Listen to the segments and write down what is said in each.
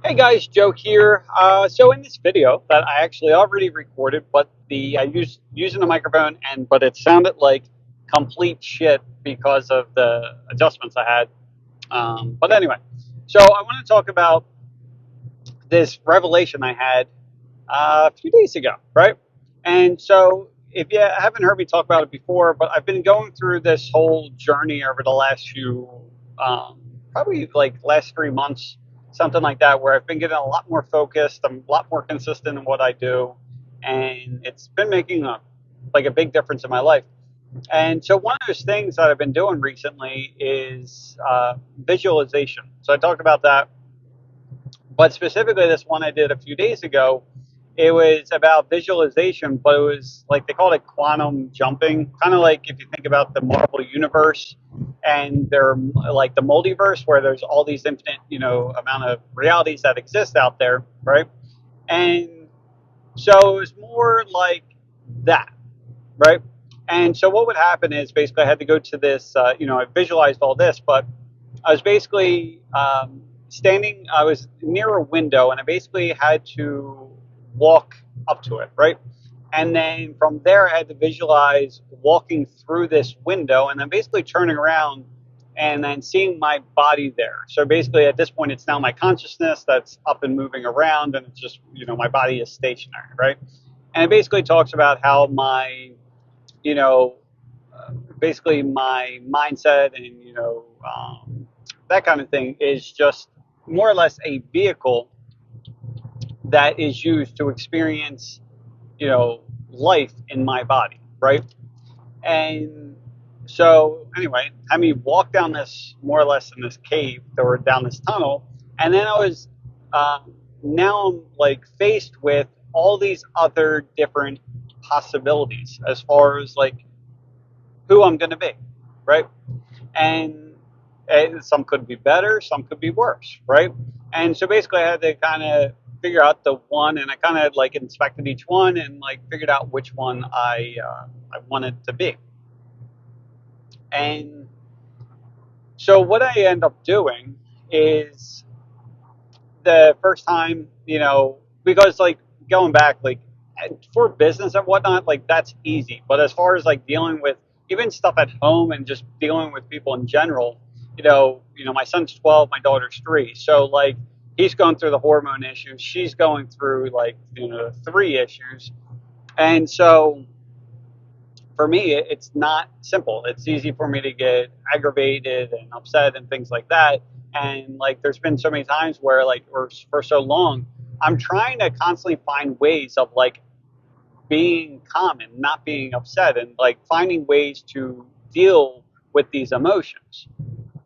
Hey guys, Joe here. So in this video that I actually already recorded, but I used using the microphone but it sounded like complete shit because of the adjustments I had. But anyway, so I want to talk about this revelation I had a few days ago, right? And so if you haven't heard me talk about it before, but I've been going through this whole journey over the last probably like last 3 months, something like that, where I've been getting a lot more focused, I'm a lot more consistent in what I do, and it's been making a big difference in my life. And so one of those things that I've been doing recently is visualization. So I talked about that, but specifically this one I did a few days ago, it was about visualization, but it was like they called it quantum jumping, kind of like if you think about the Marvel universe and they're like the multiverse where there's all these infinite, amount of realities that exist out there, right? And so it was more like that, right? And so what would happen is basically I had to go to this, I visualized all this, but I was basically standing, I was near a window and I basically had to walk up to it, right? And then from there, I had to visualize walking through this window and then basically turning around and then seeing my body there. So basically, at this point, it's now my consciousness that's up and moving around, and it's just, my body is stationary, right? And it basically talks about how you know, basically my mindset and that kind of thing is just more or less a vehicle that is used to experience life in my body, right? And so anyway, I mean, walk down this more or less in this cave or down this tunnel, and then I was uh, now I'm like faced with all these other different possibilities as far as like who I'm going to be, right? And some could be better, some could be worse, right? And so basically, I had to kind of figure out the one, and I kind of like inspected each one and like figured out which one I wanted to be. And so what I end up doing is the first time, because like going back, like for business and whatnot, like that's easy. But as far as like dealing with even stuff at home and just dealing with people in general, my son's 12, my daughter's 3, so like he's going through the hormone issues, she's going through like 3 issues, and so for me, it's not simple. It's easy for me to get aggravated and upset and things like that. And like, there's been so many times where, like, or for so long, I'm trying to constantly find ways of like being calm and not being upset and like finding ways to deal with these emotions,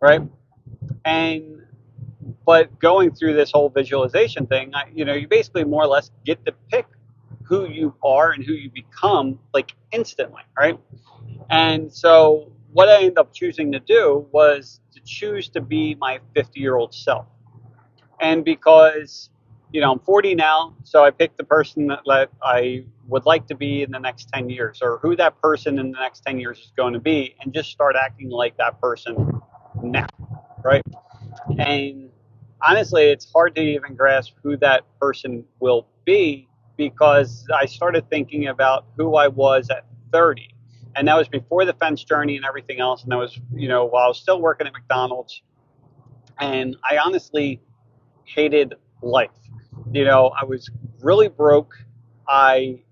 right? And but going through this whole visualization thing, you basically more or less get to pick who you are and who you become like instantly, right? And so what I ended up choosing to do was to choose to be my 50-year-old self. And because, I'm 40 now, so I picked the person that I would like to be in the next 10 years or who that person in the next 10 years is going to be and just start acting like that person now, right? And honestly, it's hard to even grasp who that person will be because I started thinking about who I was at 30. And that was before the fence journey and everything else. And that was, while I was still working at McDonald's. And I honestly hated life. I was really broke. I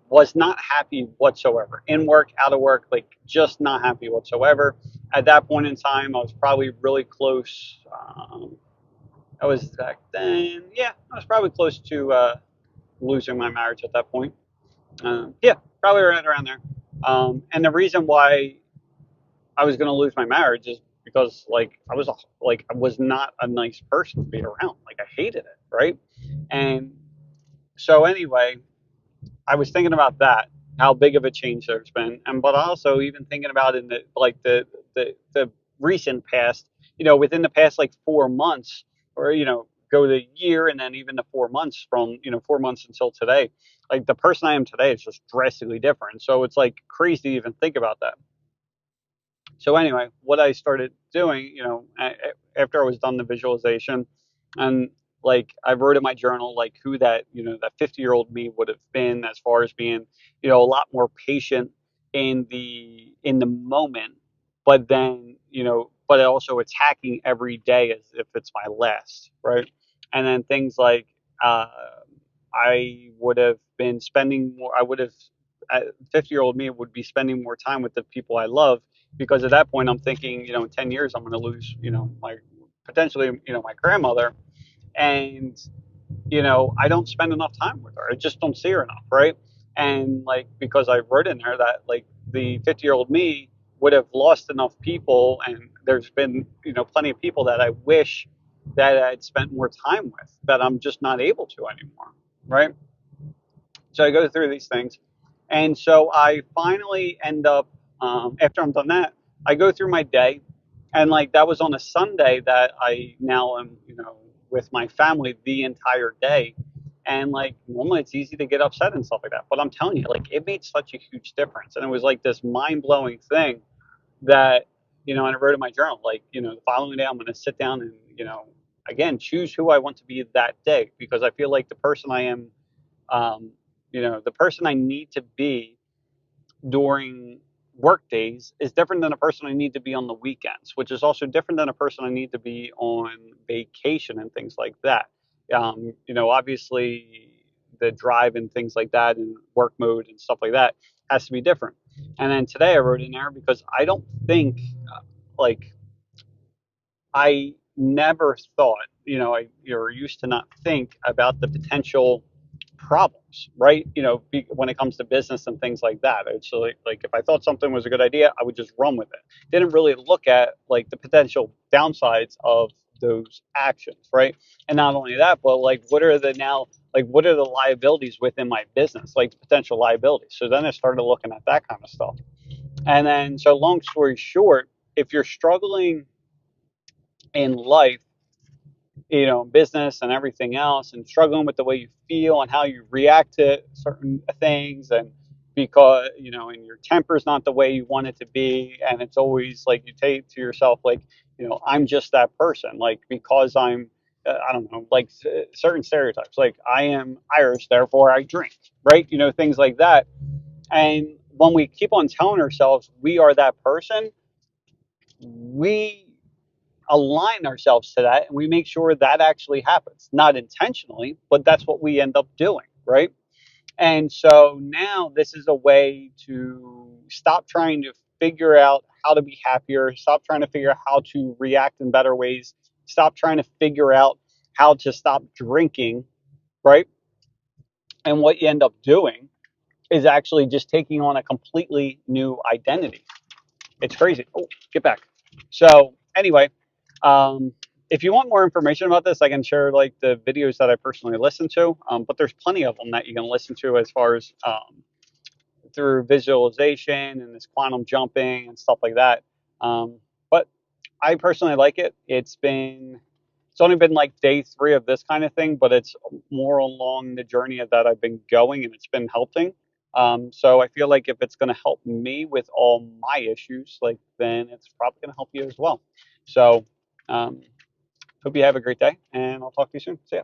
was not happy whatsoever in work, out of work, like just not happy whatsoever. At that point in time, I was probably really close. I was back then, yeah, I was probably close to losing my marriage at that point. Yeah, probably right around there. And the reason why I was going to lose my marriage is because like I was not a nice person to be around. Like I hated it, right? And so anyway, I was thinking about that, how big of a change there's been, and but also even thinking about in the recent past, within the past like 4 months, or go the year and then even the 4 months from 4 months until today, like the person I am today is just drastically different. So it's like crazy to even think about that. So anyway, what I started doing, after I was done the visualization, and like I wrote in my journal like who that, that 50-year-old me would have been, as far as being, a lot more patient in the moment, but then, but also attacking every day as if it's my last, right? And then things like, uh, I would have been spending more. I would have, 50-year-old me would be spending more time with the people I love, because at that point I'm thinking, in 10 years I'm going to lose, my potentially, my grandmother, and I don't spend enough time with her. I just don't see her enough, right? And like, because I wrote in there that like the 50-year-old me would have lost enough people, and there's been, plenty of people that I wish that I'd spent more time with that I'm just not able to anymore, right? So I go through these things, and so I finally end up, after I'm done that, I go through my day, and like that was on a Sunday that I now am, with my family the entire day, and like normally it's easy to get upset and stuff like that, but I'm telling you, like it made such a huge difference, and it was like this mind blowing thing that, and I wrote in my journal, like, the following day I'm going to sit down and, again choose who I want to be that day, because I feel like the person I am, um, the person I need to be during work days is different than a person I need to be on the weekends, which is also different than a person I need to be on vacation and things like that. Obviously the drive and things like that and work mode and stuff like that has to be different. And then today I wrote in there because I don't think, like, I never thought, you're used to not think about the potential problems, right? When it comes to business and things like that. It's like if I thought something was a good idea, I would just run with it. Didn't really look at like the potential downsides of those actions, right? And not only that, but like what are the liabilities within my business, like the potential liabilities. So then I started looking at that kind of stuff. And then, so long story short, if you're struggling in life, business and everything else, and struggling with the way you feel and how you react to certain things, and because, and your temper's not the way you want it to be, and it's always like you take to yourself, like, I'm just that person, like, because I'm, I don't know, like certain stereotypes, like I am Irish, therefore I drink, right? Things like that. And when we keep on telling ourselves we are that person, we align ourselves to that and we make sure that actually happens, not intentionally, but that's what we end up doing, right? And so now this is a way to stop trying to figure out how to be happier, stop trying to figure out how to react in better ways, stop trying to figure out how to stop drinking, right? And what you end up doing is actually just taking on a completely new identity. It's crazy. Oh, get back. So anyway, um, if you want more information about this, I can share like the videos that I personally listen to. But there's plenty of them that you can listen to as far as, through visualization and this quantum jumping and stuff like that. But I personally like it. It's only been like day 3 of this kind of thing, but it's more along the journey that I've been going, and it's been helping. So I feel like if it's going to help me with all my issues, like, then it's probably going to help you as well. So, hope you have a great day, and I'll talk to you soon. See ya.